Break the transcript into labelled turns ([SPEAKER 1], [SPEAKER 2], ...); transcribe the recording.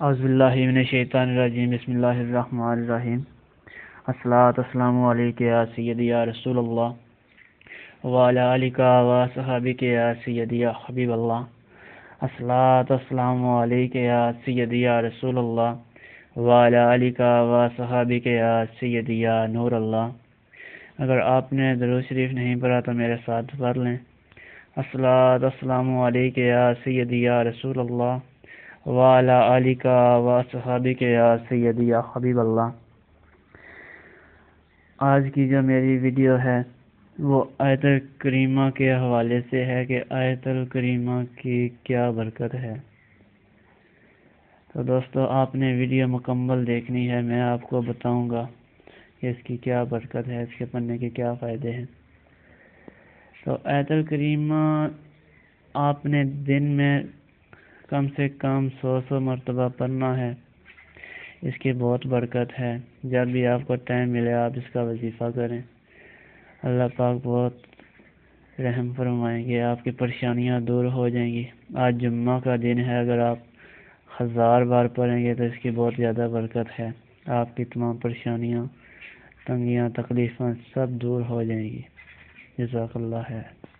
[SPEAKER 1] اعوذ باللہ من الشیطان الرجیم بسم اللہ الرحمن الرحیم الصلاۃ والسلام علیک یا سیدی یا رسول اللہ وعلی آلک و صحابک یا سیدی یا حبیب اللہ الصلاۃ والسلام علیک یا سیدی یا رسول اللہ وعلی آلک و صحابک یا سیدی یا نور اللہ۔ اگر آپ نے درود شریف نہیں پڑھا تو میرے ساتھ پڑھ لیں۔ الصلاۃ والسلام علیک یا سیدی یا رسول اللہ وعلی آلک و صحابک یا سیدی یا حبیب اللہ۔ آج کی جو میری ویڈیو ہے وہ آیت الکریمہ کے حوالے سے ہے کہ آیت الکریمہ کی کیا برکت ہے۔ تو دوستو آپ نے ویڈیو مکمل دیکھنی ہے، میں آپ کو بتاؤں گا کہ اس کی کیا برکت ہے، اس کے پڑھنے کے کیا فائدے ہیں۔ تو آیت الکریمہ آپ نے دن میں کم سے کم 100 مرتبہ پڑھنا ہے، اس کی بہت برکت ہے۔ جب بھی آپ کو ٹائم ملے آپ اس کا وظیفہ کریں، اللہ پاک بہت رحم فرمائیں گے، آپ کی پریشانیاں دور ہو جائیں گی۔ آج جمعہ کا دن ہے، اگر آپ 1000 بار پڑھیں گے تو اس کی بہت زیادہ برکت ہے، آپ کی تمام پریشانیاں، تنگیاں، تکلیفیں سب دور ہو جائیں گی۔ جزاک اللہ خیر۔